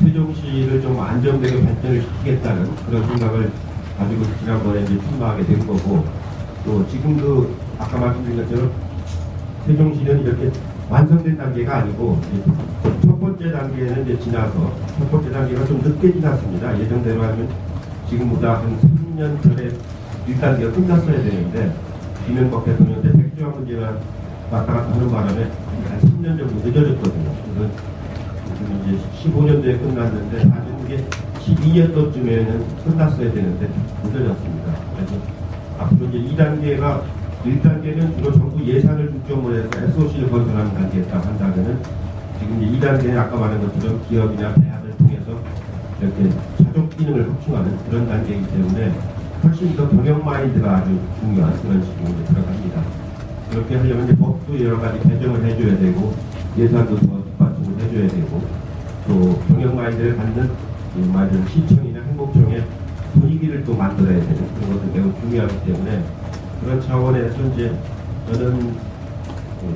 세종시를 좀 안정되게 발전을 시키겠다는 그런 생각을 가지고 지난번에 이제 출마하게 된 거고, 또 지금도 아까 말씀드린 것처럼 세종시는 이렇게 완성된 단계가 아니고 첫 번째 단계는 이제 지나서 첫 번째 단계가 좀 늦게 지났습니다. 예정대로 하면 지금보다 한 3년 전에 1단계가 끝났어야 되는데 이명박 대통령 때 백지화 문제가 왔다 갔다 하는 바람에 한 3년 정도 늦어졌거든요. 그래서 지금 이제 15년도에 끝났는데 사실 이게 12년도쯤에는 끝났어야 되는데 늦어졌습니다. 그래서 앞으로 이제 2단계가 1단계는 주로 정부 예산을 중점으로 해서 SOC를 건설하는 단계였다 한다면은 지금 이제 2단계는 아까 말한 것처럼 기업이나 대학을 통해서 이렇게 차종 기능을 확충하는 그런 단계이기 때문에 훨씬 더 경영 마인드가 아주 중요한 그런 식으로 들어갑니다. 그렇게 하려면 이제 법도 여러 가지 개정을 해줘야 되고 예산도 더 뒷받침을 해줘야 되고 또 경영 마인드를 갖는 말하자면 시청이나 행복청의 분위기를 또 만들어야 되는 그런 것도 매우 중요하기 때문에 그런 차원에서 이제 저는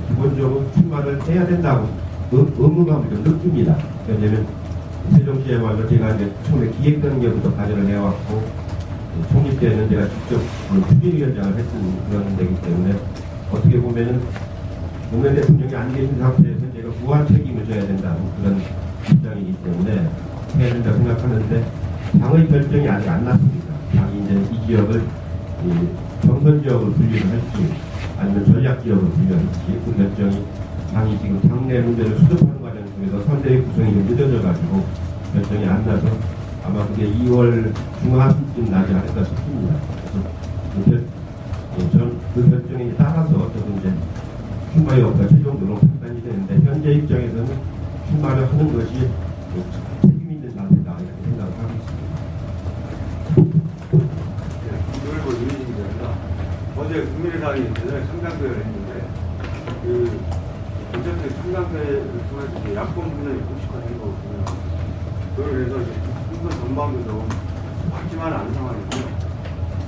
기본적으로 출마를 해야 된다고 의무감을 좀 느낍니다. 왜냐하면 세종시에말로 제가 이제 처음에 기획단계부터 관여를 해왔고 총리 때는 제가 직접 추진위원장을 했던 그런 데이기 때문에 어떻게 보면은 노무현 대통령이 안 계신 상태에서 제가 무한 책임을 져야 된다는 그런 입장이기 때문에 해야 된다고 생각하는데 당의 결정이 아직 안 났습니다. 당이 이제 이 지역을 경선 지역으로 분류를 할지 아니면 전략 지역으로 분류할지 그 결정이 당이 지금 당내 문제를 수습하는 과정 중에서 선대위 구성이 좀 늦어져가지고 결정이 안 나서 아마 그게 2월 중하순쯤 나지 않을까 싶습니다. 그래서 그 결정에 따라서 저도 이제 출마 여부가 최종적으로 판단이 되는데 현재 입장에서는 출마를 하는 것이 책임 있는 상태다 이렇게 생각을 하고 있습니다. 그리고 유인입니다. 어제 국민의당이 대전에 창당대회를 했는데 어쨌든 창당대회를 통해서 야권 분열이 공식화된 거거든요. 그래서 국선 전방도 좀 확지만 않은 상황이고요.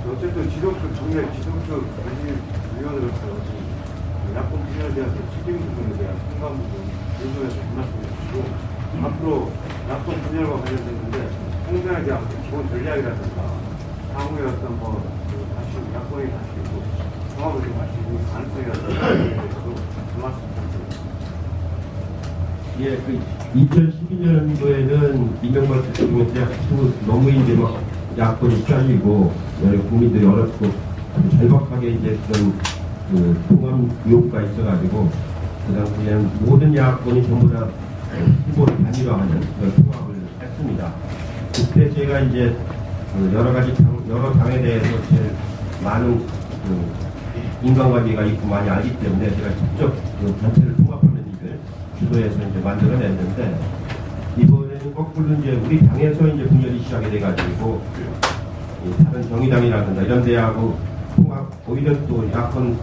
어쨌든 정례 지속적 위원으로서 야권 분열에 대한 책임 부분에 대한 공감 부분 일본에서 말씀해 주시고 앞으로 야권 분열과 관련됐는데 홍변에 대한 기본 전략이라든가 향후에 어떤 다시 야권이 다시 통합을 좀 할 수 있는 가능성이라든가 그 말씀 부탁드립니다. 예, 그 2012년도에는 이명박 대통령 때 너무 이제 막 야권이 잘리고 국민들이 어렵고 절박하게 이제 그런 통합 요구가 있어가지고 그 당시에는 모든 야권이 전부 다 후보를 단일화하는 그런 통합을 했습니다. 그때 제가 이제 여러 당에 대해서 제일 많은 인간관계가 있고 많이 알기 때문에 제가 직접 전체를 통합하는 일을 주도해서 이제 만들어냈는데 이번에는 거꾸로 이제 우리 당에서 이제 분열이 시작이 돼가지고 다른 정의당이라든가 이런 데하고 통합 오히려 또 야권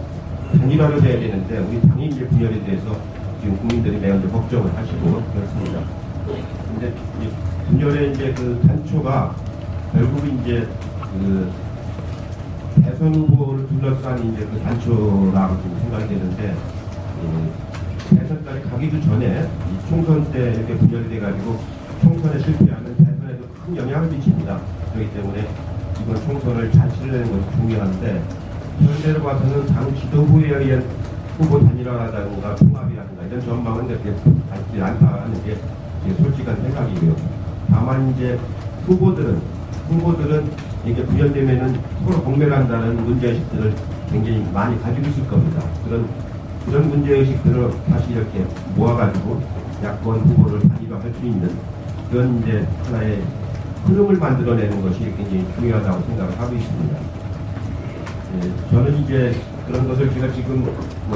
단일화를 해야 되는데 우리 당이 이제 분열에 대해서 지금 국민들이 매우 이제 걱정을 하시고 그렇습니다. 근데 분열의 이제 그 단초가 결국 이제 대선 후보를 둘러싼 이제 그 단초라고 좀 생각이 되는데 대선까지 가기도 전에 총선 때 이렇게 분열이 돼가지고 총선에 실패하면 대선에도 큰 영향을 미칩니다. 그렇기 때문에 이번 총선을 잘 치르는 것이 중요한데 현재로 봐서는 당 지도부에 의한 후보 단일화라든가 통합이라든가 이런 전망은 그렇게 밝지 않다는 게 솔직한 생각이고요. 다만 이제 후보들은 이게 분열되면은 서로 공멸한다는 문제의식들을 굉장히 많이 가지고 있을 겁니다. 그런 문제의식들을 다시 이렇게 모아가지고 야권 후보를 단일화할 수 있는 그런 이제 하나의 흐름을 만들어내는 것이 굉장히 중요하다고 생각을 하고 있습니다. 저는 이제 그런 것을 제가 지금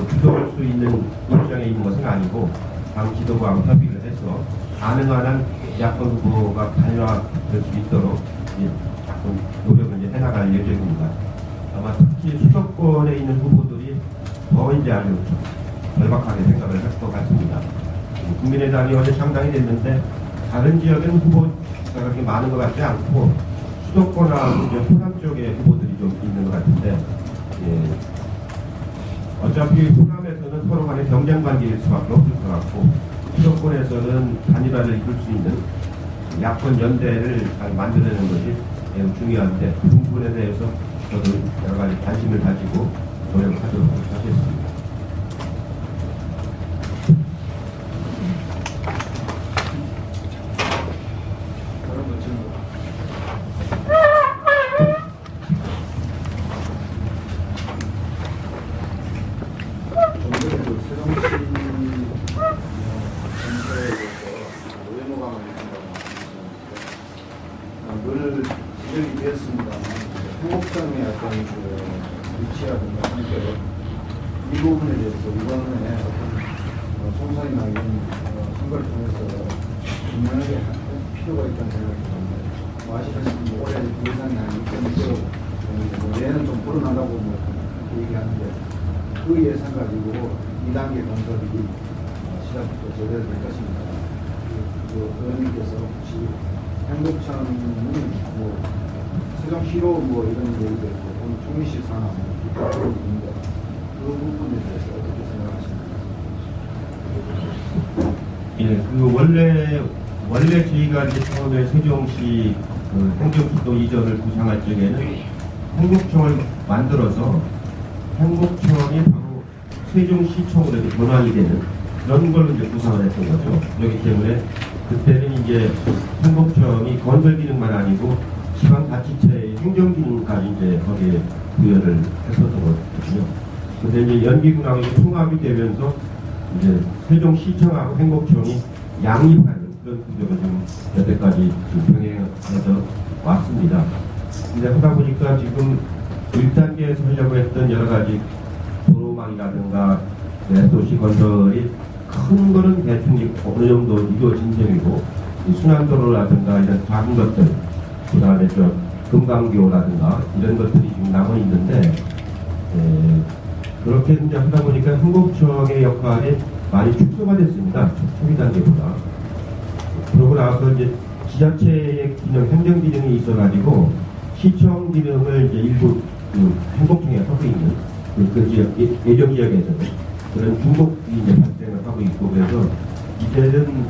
주도할 수 있는 입장에 있는 것은 아니고 당 지도부하고 협의를 해서 가능한 한 야권 후보가 단일화될 수 있도록 야권 노력을 이제 해나갈 예정입니다. 아마 특히 수도권에 있는 후보들이 더 이제 아주 절박하게 생각을 할 것 같습니다. 국민의당이 어제 창당이 됐는데 다른 지역에는 후보가 그렇게 많은 것 같지 않고 수도권하고 이제 호남 쪽에 후보들이 좀 있는 것 같은데 어차피 호남에서는 서로 간에 경쟁 관계일 수밖에 없을 것 같고 수도권에서는 단일화를 이룰 수 있는 야권 연대를 잘 만들어내는 것이 매우 중요한데 그 부분에 대해서 저도 여러 가지 관심을 가지고 노력을 하도록 하겠습니다. 정부에도 세종시 전체에 대해서 외모감을 느낀다고 말씀하셨는데 늘 지적이 되었습니다만 한국성의 어떤 그 위치라든가 함께 이 부분에 대해서 이번에 어떤 총선이나 이런 선거를 통해서 분명하게 할 필요가 있다는 생각이 드는데 아시다시피 올해 예산이 한 6.1조 얘는 좀 불어나라고 뭐 얘기하는데 그 예산 가지고 2단계 건설이 시작부터 제대로 될 것입니다. 의원님께서 혹시 행복청은 뭐 세종시로 뭐 이런 얘기도 있고 오늘 총리실 산하 뭐 있는데 그 부분에 대해서 어떻게 생각하십니까? 예, 그 원래 저희가 이제 처음에 세종시 그 행정수도 이전을 구상할 적에는 행복청을 만들어서 행복청이 바로 세종시청으로 이렇게 변환이 되는 그런 걸로 이제 구상을 했던 거죠. 그렇기 때문에 그때는 이제 행복청이 건설 기능만 아니고 지방자치체의 행정 기능까지 이제 거기에 부여를 했었던 거거든요. 근데 이제 연기군하고 통합이 되면서 이제 세종시청하고 행복청이 양립하는 그런 구조가 좀 여태까지 병행해서 왔습니다. 근데 하다 보니까 지금 1단계에서 하려고 했던 여러 가지 도로망이라든가 도시 건설이 큰 거는 대충 어느 정도 이루어진 셈이고 순환도로라든가 이런 작은 것들 그 다음에 저 금강교라든가 이런 것들이 지금 남아 있는데 그렇게 이제 하다 보니까 행복청의 역할이 많이 축소가 됐습니다. 초기 단계보다. 그러고 나서 이제 지자체의 기능, 행정 기능이 있어가지고 시청 기능을 이제 일부 행복청에 하고 있는 그 지역, 예정 지역에서는 그런 중복이 이제 발생을 하고 있고 그래서 이제는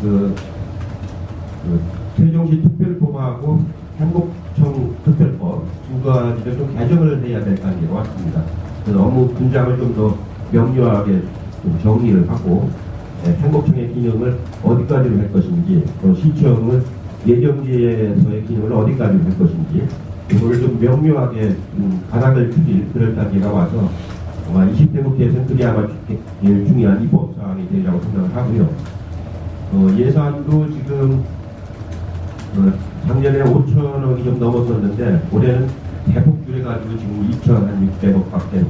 그 세종시 특별법하고 행복청 특별법 두 가지를 좀 개정을 해야 될 단계가 왔습니다. 그래서 업무 분장을 좀 더 명료하게 좀 정리를 하고 행복청의 기능을 어디까지로 할 것인지 또 시청은 예정지에서의 기능을 어디까지로 할 것인지 이거를 좀 명료하게 가닥을 추릴 그럴 단계가 와서 아마 20대 국회에서는 그게 아마 제일 중요한 입법사항이 되리라고 생각을 하고요. 예산도 지금 작년에 5천억이 좀 넘었었는데 올해는 대폭 줄여가지고 지금 2,600억밖에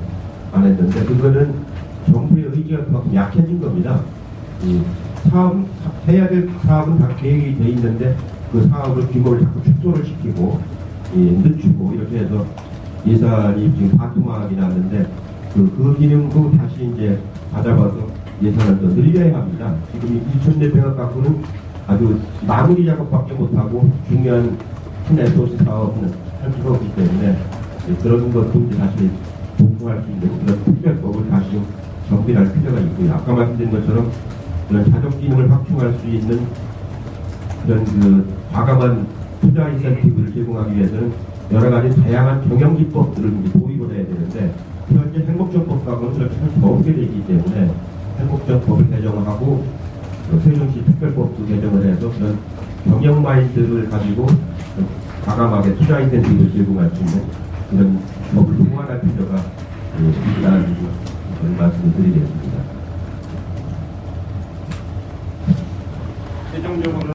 안 했는데 그거는 정부의 의지가 그만큼 약해진 겁니다. 해야 될 사업은 다 계획이 돼 있는데 그 사업을 규모를 자꾸 축소를 시키고 늦추고 이렇게 해서 예산이 지금 반토막이 났는데 그 기능도 다시 이제 받아봐서 예산을 더 늘려야 합니다. 지금 2,400억 갖고는 아주 마무리 작업밖에 못하고 중요한 큰 SOC 사업은 할 수가 없기 때문에 그런 것도 이제 다시 복구할 수 있는 그런 특별법을 다시 정비할 필요가 있고요. 아까 말씀드린 것처럼 그런 자격 기능을 확충할 수 있는 그런 그 과감한 투자 인센티브를 제공하기 위해서는 여러 가지 다양한 경영기법들을 도입을 해야 되는데 현재 행복정법하고는 그렇게 할 수가 없게 되기 때문에 행복정법을 개정하고 세종시 특별법도 개정을 해서 그런 경영 마인드를 가지고 과감하게 투자 인센티브를 제공할 수 있는 그런 법을 보완할 필요가 있다는 말씀을 드리겠습니다. 최종적으로